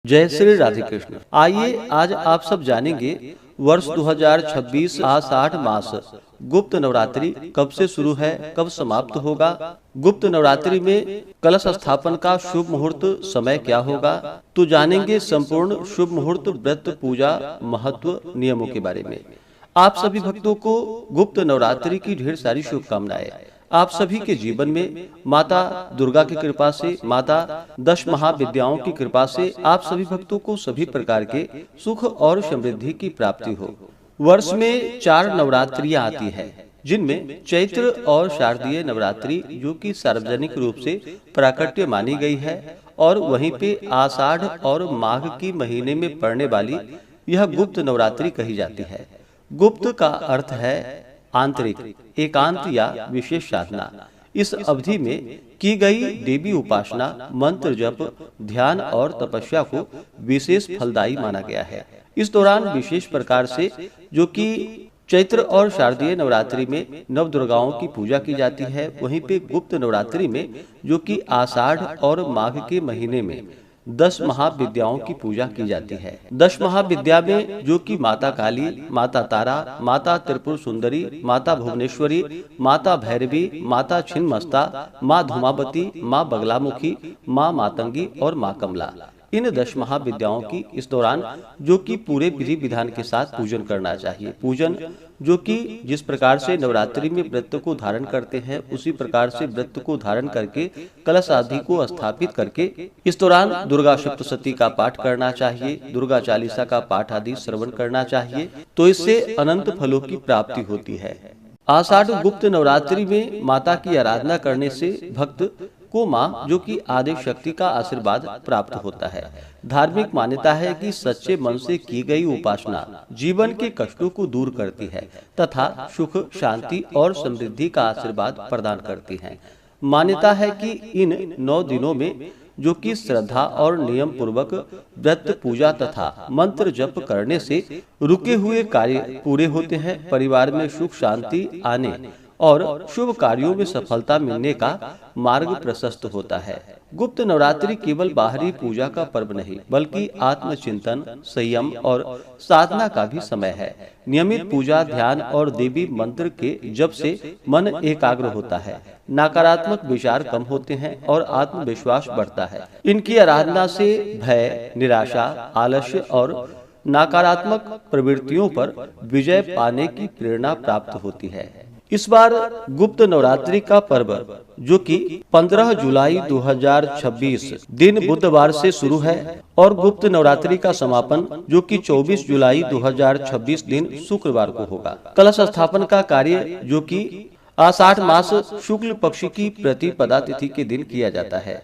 जय श्री राधे कृष्ण। आइए आज आप सब जानेंगे वर्ष 2026 आषाढ़ मास गुप्त नवरात्रि कब से शुरू है, कब समाप्त होगा। गुप्त नवरात्रि में कलश स्थापन का शुभ मुहूर्त समय क्या होगा, तो जानेंगे संपूर्ण शुभ मुहूर्त, व्रत, पूजा, महत्व, नियमों के बारे में। आप सभी भक्तों को गुप्त नवरात्रि की ढेर सारी शुभकामनाएं। आप सभी के जीवन में माता दुर्गा की कृपा से, माता दश महाविद्याओं की कृपा से आप सभी भक्तों को सभी प्रकार के सुख और समृद्धि की प्राप्ति हो। वर्ष में 4 नवरात्रियां आती हैं, जिनमें चैत्र और शारदीय नवरात्रि जो कि सार्वजनिक रूप से प्राकट्य मानी गई है, और वहीं पे आषाढ़ और माघ की महीने में पड़ने वाली यह गुप्त नवरात्रि कही जाती है। गुप्त का अर्थ है आंतरिक, एकांत या विशेष साधना। इस अवधि में की गई देवी उपासना, मंत्र जप, ध्यान और तपस्या को विशेष फलदायी माना गया है। इस दौरान विशेष प्रकार से जो कि चैत्र और शारदीय नवरात्रि में नव दुर्गाओं की पूजा की जाती है, वहीं पे गुप्त नवरात्रि में जो कि आषाढ़ और माघ के महीने में 10 महाविद्याओं की पूजा की जाती है। 10 महाविद्या में जो कि माता काली, माता तारा, माता त्रिपुर सुंदरी, माता भुवनेश्वरी, माता भैरवी, माता छिन्नमस्ता, माँ धूमावती, माँ बगलामुखी, माँ मातंगी और माँ कमला, इन 10 महाविद्याओं की इस दौरान जो कि पूरे विधि विधान के साथ पूजन करना चाहिए। पूजन जो कि जिस प्रकार से नवरात्रि में व्रत को धारण करते हैं, उसी प्रकार से व्रत को धारण करके कलश आदि को स्थापित करके इस दौरान दुर्गा सप्तशती का पाठ करना चाहिए, दुर्गा चालीसा का पाठ आदि श्रवण करना चाहिए, तो इससे अनंत फलों की प्राप्ति होती है। आषाढ़ गुप्त नवरात्रि में माता की आराधना करने से भक्त को माँ जो कि आदि शक्ति का आशीर्वाद प्राप्त होता है। धार्मिक मान्यता है कि सच्चे मन से की गई उपासना जीवन के कष्टों को दूर करती है तथा सुख, शांति और समृद्धि का आशीर्वाद प्रदान करती है। मान्यता है कि इन 9 दिनों में जो कि श्रद्धा और नियम पूर्वक व्रत, पूजा तथा मंत्र जप करने से रुके हुए कार्य पूरे होते हैं, परिवार में सुख शांति आने और शुभ कार्यों में सफलता मिलने का मार्ग प्रशस्त होता है। गुप्त नवरात्रि केवल बाहरी पूजा का पर्व नहीं, बल्कि आत्मचिंतन, संयम और साधना का भी समय है। नियमित पूजा, ध्यान और देवी मंत्र के जप से मन एकाग्र होता है, नकारात्मक विचार कम होते हैं और आत्मविश्वास बढ़ता है। इनकी आराधना से भय, निराशा, आलस्य और नकारात्मक प्रवृत्तियों पर विजय पाने की प्रेरणा प्राप्त होती है। इस बार गुप्त नवरात्रि का पर्व जो कि 15 जुलाई 2026 दिन बुधवार से शुरू है और गुप्त नवरात्रि का समापन जो कि 24 जुलाई 2026 दिन शुक्रवार को होगा। कलश स्थापन का कार्य जो कि आषाढ़ मास शुक्ल पक्ष की प्रतिपदा तिथि के दिन किया जाता है,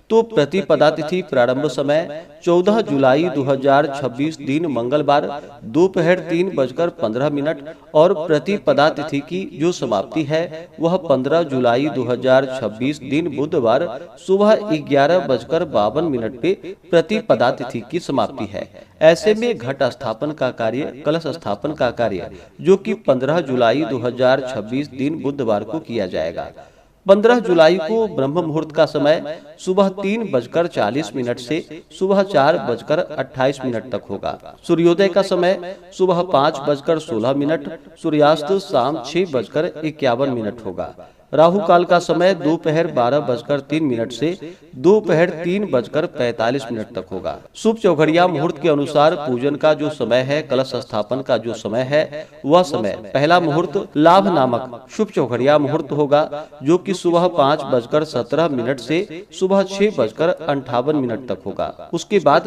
तो प्रतिपदा तिथि प्रारंभ समय 14 जुलाई 2026 दिन मंगलवार दोपहर 3:15 और प्रतिपदा तिथि की जो समाप्ति है वह 15 जुलाई 2026 दिन बुधवार सुबह 11:52 पे प्रतिपदा तिथि की समाप्ति है। ऐसे में घट स्थापन का कार्य, कलश स्थापन का कार्य जो कि 15 जुलाई 2026 दिन बुधवार को किया जाएगा। 15 जुलाई को ब्रह्म मुहूर्त का समय सुबह 3:40 से सुबह 4:28 तक होगा। सूर्योदय का समय सुबह 5:16, सूर्यास्त शाम 6:51 होगा। राहु काल का समय दोपहर 12:03 से दोपहर 3:45 तक होगा। शुभ चौघड़िया मुहूर्त के अनुसार पूजन का जो समय है, कलश स्थापन का जो समय है, वह समय पहला मुहूर्त लाभ नामक शुभ चौघड़िया मुहूर्त होगा जो कि सुबह 5:17 से सुबह 6:58 तक होगा। उसके बाद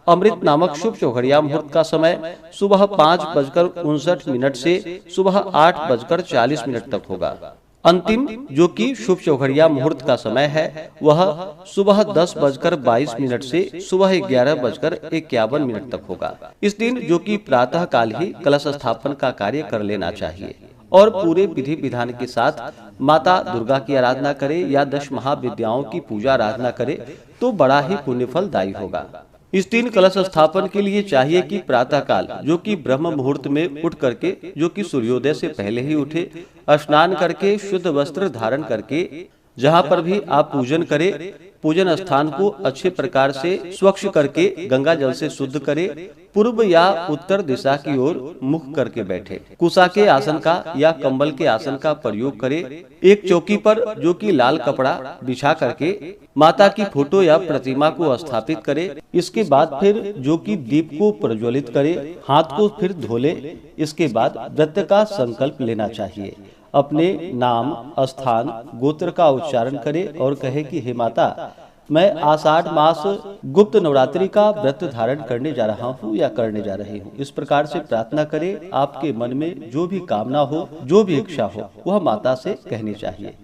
अमृत नामक शुभ चौघड़िया मुहूर्त का समय सुबह 5:59 से सुबह 8:40 तक होगा। अंतिम जो कि शुभ चौघड़िया मुहूर्त का समय है वह सुबह 10:22 से सुबह 11:51 तक होगा। इस दिन जो कि प्रातः काल ही कलश स्थापन का कार्य कर लेना चाहिए और पूरे विधि विधान के साथ माता दुर्गा की आराधना करे या 10 महाविद्याओं की पूजा आराधना करे तो बड़ा ही पुण्यफलदायी होगा। इस दिन कलश स्थापन के लिए चाहिए कि प्रातः काल जो कि ब्रह्म मुहूर्त में उठ करके जो कि सूर्योदय से पहले ही उठे, स्नान करके शुद्ध वस्त्र धारण करके जहाँ पर भी आप पूजन करें पूजन स्थान को अच्छे प्रकार से स्वच्छ करके गंगा जल से शुद्ध करे। पूर्व या उत्तर दिशा की ओर मुख करके बैठे। कुशा के आसन का या कंबल के आसन का प्रयोग करे। एक चौकी पर जो कि लाल कपड़ा बिछा करके माता की फोटो या प्रतिमा को स्थापित करे। इसके बाद फिर जो कि दीप को प्रज्वलित करे, हाथ को फिर धो ले। इसके बाद व्रत का संकल्प लेना चाहिए। अपने नाम, स्थान, गोत्र का उच्चारण करे और कहे कि हे माता, मैं आषाढ़ मास गुप्त नवरात्रि का व्रत धारण करने जा रहा हूँ या करने जा रही हूँ। इस प्रकार से प्रार्थना करे। आपके मन में जो भी कामना हो, जो भी इच्छा हो, वह माता से कहनी चाहिए।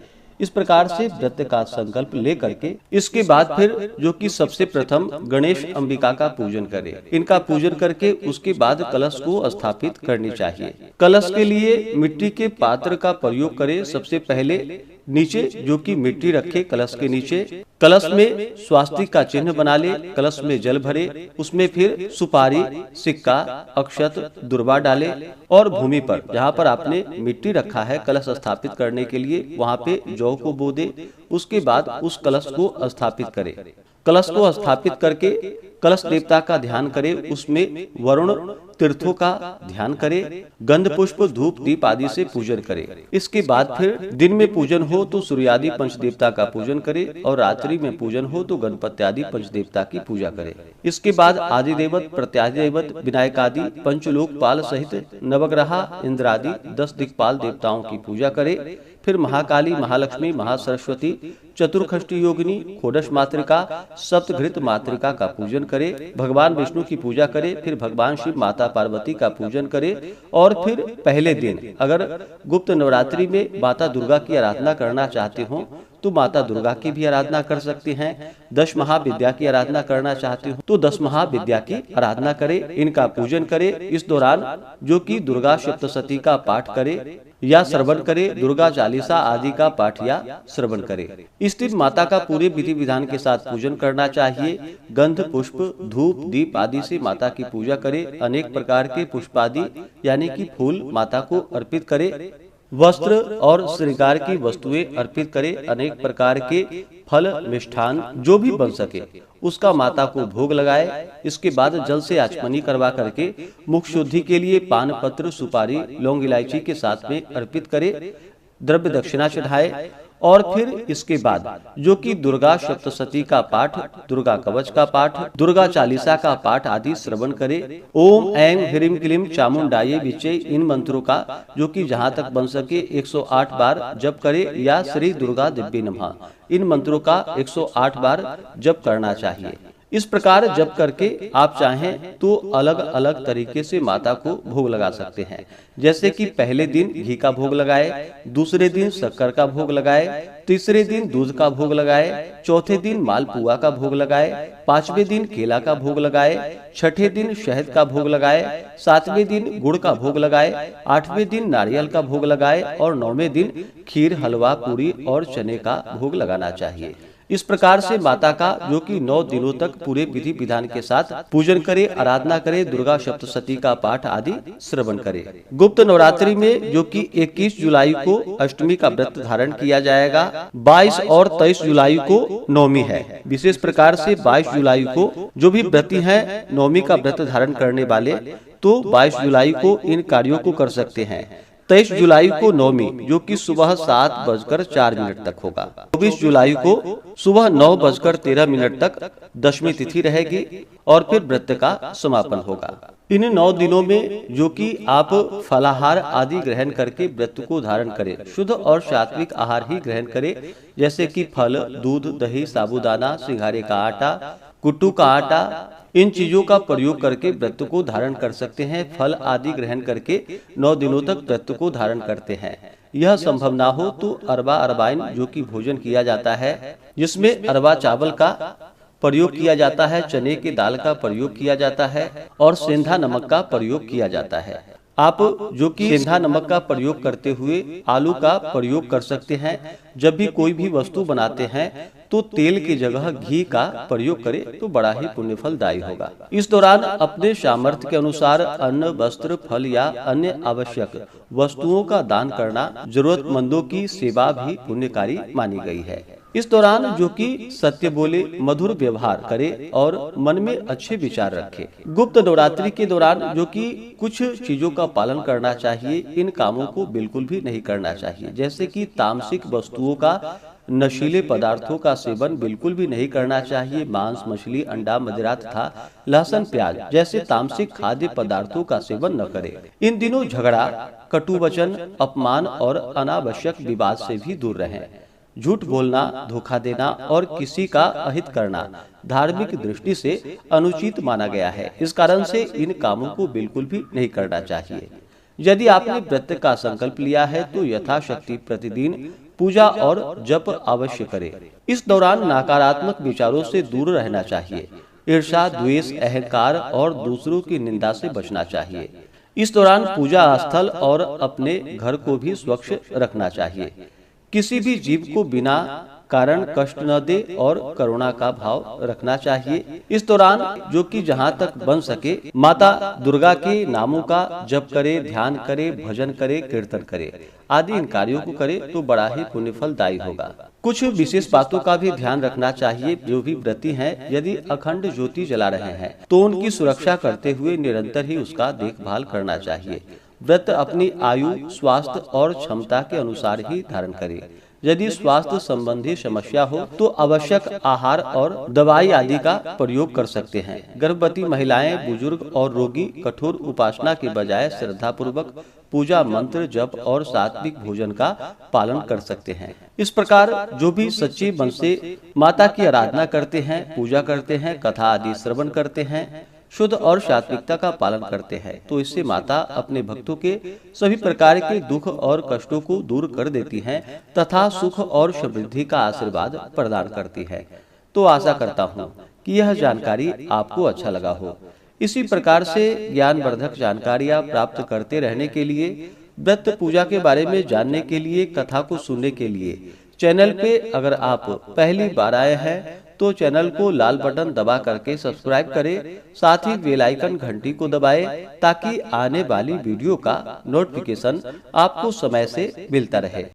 इस प्रकार से व्रत का संकल्प ले करके इसके बाद फिर जो कि सबसे प्रथम गणेश अंबिका का पूजन करे। इनका पूजन करके उसके बाद कलश को स्थापित करनी चाहिए। कलश के लिए मिट्टी के पात्र का प्रयोग करे। सबसे पहले नीचे जो कि मिट्टी रखे कलश के नीचे। कलश में स्वास्तिक का चिन्ह बना ले। कलश में जल भरे, उसमें फिर सुपारी, सिक्का, अक्षत, दुर्वा डाले और भूमि पर जहाँ पर आपने मिट्टी रखा है कलश स्थापित करने के लिए, वहाँ पे जौ को बो दे। उसके बाद उस कलश को स्थापित करे। कलश को स्थापित करके कलश देवता का ध्यान करे। उसमें वरुण तीर्थों का ध्यान करे। गंध, पुष्प, धूप, दीप आदि से पूजन करे। इसके बाद फिर दिन में पूजन हो तो सूर्यादि पंचदेवता का पूजन करे और रात्रि में पूजन हो तो गणपति आदि पंचदेवता की पूजा करे। इसके बाद आदिदेवत, प्रत्यादिदेवत, विनायक आदि पंचलोकपाल सहित नवग्रहा, इंद्रादि 10 दिक्पाल देवताओं की पूजा करे। फिर महाकाली, महालक्ष्मी, महासरस्वती, चतुर्खष्टी योगिनी, खोडश मातृका, सप्तघृत मातृका का पूजन करे। भगवान विष्णु की पूजा करे। फिर भगवान शिव, माता पार्वती का पूजन करे। और फिर पहले दिन अगर गुप्त नवरात्रि में माता दुर्गा की आराधना करना चाहते हो तो माता दुर्गा की भी आराधना कर सकते हैं। 10 महाविद्या की आराधना करना चाहते हो तो 10 महाविद्या की आराधना करे। इनका पूजन करे। इस दौरान जो कि दुर्गा सप्तशती का पाठ करे या श्रवण करे। दुर्गा चालीसा आदि का पाठ या श्रवण करे। इस दिन माता का पूरे विधि विधान के साथ पूजन करना चाहिए। गंध, पुष्प, धूप, दीप आदि से माता की पूजा करे। अनेक प्रकार के पुष्प आदि यानी कि फूल माता को अर्पित करे। वस्त्र और श्रृंगार की वस्तुएं अर्पित करे। अनेक प्रकार के फल, मिष्ठान जो भी बन सके उसका माता को भोग लगाए। इसके बाद जल से आचमनी करवा करके मुख शुद्धि के लिए पान पत्र, सुपारी, लौंग, इलायची के साथ में अर्पित करे। द्रव्य दक्षिणा चढ़ाए। और फिर इसके बाद जो कि दुर्गा सप्तशती का पाठ, दुर्गा कवच का पाठ, दुर्गा चालीसा का पाठ आदि श्रवण करे। ओम ऐं ह्रीं क्लीं चामुंडाये विचे इन मंत्रों का जो कि जहाँ तक बन सके 108 बार जप करे या श्री दुर्गा दिव्य नमः इन मंत्रों का 108 बार जप करना चाहिए। इस प्रकार जप करके आप चाहें तो अलग अलग तरीके से माता को भोग लगा सकते हैं। जैसे कि पहले दिन घी का भोग लगाए, दूसरे दिन शक्कर का भोग लगाए, तीसरे दिन दूध का भोग लगाए, चौथे दिन मालपुआ का भोग लगाए, पांचवें दिन केला का भोग लगाए, छठे दिन शहद का भोग लगाए, सातवें दिन गुड़ का भोग लगाए, आठवें दिन नारियल का भोग लगाए और 9वें दिन खीर, हलवा, पूरी और चने का भोग लगाना चाहिए। इस प्रकार से माता का जो कि 9 दिनों तक पूरे विधि विधान के साथ पूजन करे, आराधना करे, दुर्गा सप्तशती का पाठ आदि श्रवण करे। गुप्त नवरात्रि में जो कि 21 जुलाई को अष्टमी का व्रत धारण किया जाएगा। 22 और 23 जुलाई को नवमी है। विशेष प्रकार से 22 जुलाई को जो भी व्रती हैं नवमी का व्रत धारण करने वाले तो 22 जुलाई को इन कार्यों को कर सकते हैं। 23 जुलाई को नवमी जो कि सुबह 7:04 तक होगा। 24 जुलाई को सुबह 9:13 तक दशमी तिथि रहेगी और फिर व्रत का समापन होगा। इन 9 दिनों में जो कि आप फलाहार आदि ग्रहण करके व्रत को धारण करें। शुद्ध और सात्विक आहार ही ग्रहण करें। जैसे कि फल, दूध, दही, साबूदाना, सिंघारे का आटा, कुट्टू का आटा, इन चीजों का प्रयोग करके व्रत को धारण कर सकते हैं। फल आदि ग्रहण करके 9 दिनों तक व्रत को धारण करते हैं। यह संभव ना हो तो अरबा अरबाइन जो कि भोजन किया जाता है, जिसमें अरबा चावल का प्रयोग किया जाता है, चने की दाल का प्रयोग किया जाता है और सेंधा नमक का प्रयोग किया जाता है। आप जो कि सेंधा नमक का प्रयोग करते हुए आलू का प्रयोग कर सकते हैं। जब भी कोई भी वस्तु बनाते हैं तो तेल की जगह घी का प्रयोग करें तो बड़ा ही पुण्य फलदायी होगा। इस दौरान अपने सामर्थ्य के अनुसार अन्न, वस्त्र, फल या अन्य आवश्यक वस्तुओं का दान करना, जरूरतमंदों की सेवा भी पुण्यकारी मानी गई है। इस दौरान जो कि सत्य बोले, मधुर व्यवहार करे और मन में अच्छे विचार रखे। गुप्त नवरात्रि के दौरान जो कि कुछ चीजों का पालन करना चाहिए, इन कामों को बिल्कुल भी नहीं करना चाहिए, जैसे कि तामसिक वस्तुओं का, नशीले पदार्थों का सेवन बिल्कुल भी नहीं करना चाहिए। मांस, मछली, अंडा, मदिरा तथा लहसुन, प्याज जैसे तामसिक खाद्य पदार्थों का सेवन न करें। इन दिनों झगड़ा, कटु वचन, अपमान और अनावश्यक विवाद से भी दूर रहें। झूठ बोलना, धोखा देना और किसी का अहित करना धार्मिक दृष्टि से अनुचित माना गया है। इस कारण से इन कामों को बिल्कुल भी नहीं करना चाहिए। यदि आपने व्रत का संकल्प लिया है तो यथाशक्ति प्रतिदिन पूजा और जप अवश्य करें। इस दौरान नकारात्मक विचारों से दूर रहना चाहिए। ईर्ष्या, द्वेष, अहंकार और दूसरों की निंदा से बचना चाहिए। इस दौरान पूजा स्थल और अपने घर को भी स्वच्छ रखना चाहिए। किसी भी जीव को बिना कारण कष्ट न दे और करुणा का भाव रखना चाहिए। इस दौरान जो कि जहाँ तक बन सके माता दुर्गा के नामों का जप करे, ध्यान करे, भजन करे, कीर्तन करे आदि इन कार्यों को करे तो बड़ा ही पुण्य फलदायी होगा। कुछ विशेष बातों का भी ध्यान रखना चाहिए। जो भी व्रती हैं, यदि अखंड ज्योति जला रहे हैं तो उनकी सुरक्षा करते हुए निरंतर ही उसका देखभाल करना चाहिए। व्रत अपनी आयु, स्वास्थ्य और क्षमता के अनुसार ही धारण करे। यदि स्वास्थ्य संबंधी समस्या हो तो आवश्यक आहार और दवाई आदि का प्रयोग कर सकते हैं। गर्भवती महिलाएं, बुजुर्ग और रोगी कठोर उपासना के बजाय श्रद्धा पूर्वक पूजा, मंत्र, जप और सात्विक भोजन का पालन कर सकते हैं। इस प्रकार जो भी सच्चे मन से माता की आराधना करते हैं, पूजा करते हैं, कथा आदि श्रवण करते हैं, शुद्ध और सात्विकता का पालन करते हैं तो इससे माता अपने भक्तों के सभी प्रकार के दुख और कष्टों को दूर कर देती हैं तथा सुख और समृद्धि का आशीर्वाद प्रदान करती है। तो आशा करता हूँ कि यह जानकारी आपको अच्छा लगा हो। इसी प्रकार से ज्ञानवर्धक जानकारियाँ प्राप्त करते रहने के लिए, व्रत पूजा के बारे में जानने के लिए, कथा को सुनने के लिए चैनल पे अगर आप पहली बार आए हैं तो चैनल को लाल बटन दबा करके सब्सक्राइब करें। साथ ही बेल आइकन घंटी को दबाएं ताकि आने वाली वीडियो का नोटिफिकेशन आपको समय से मिलता रहे।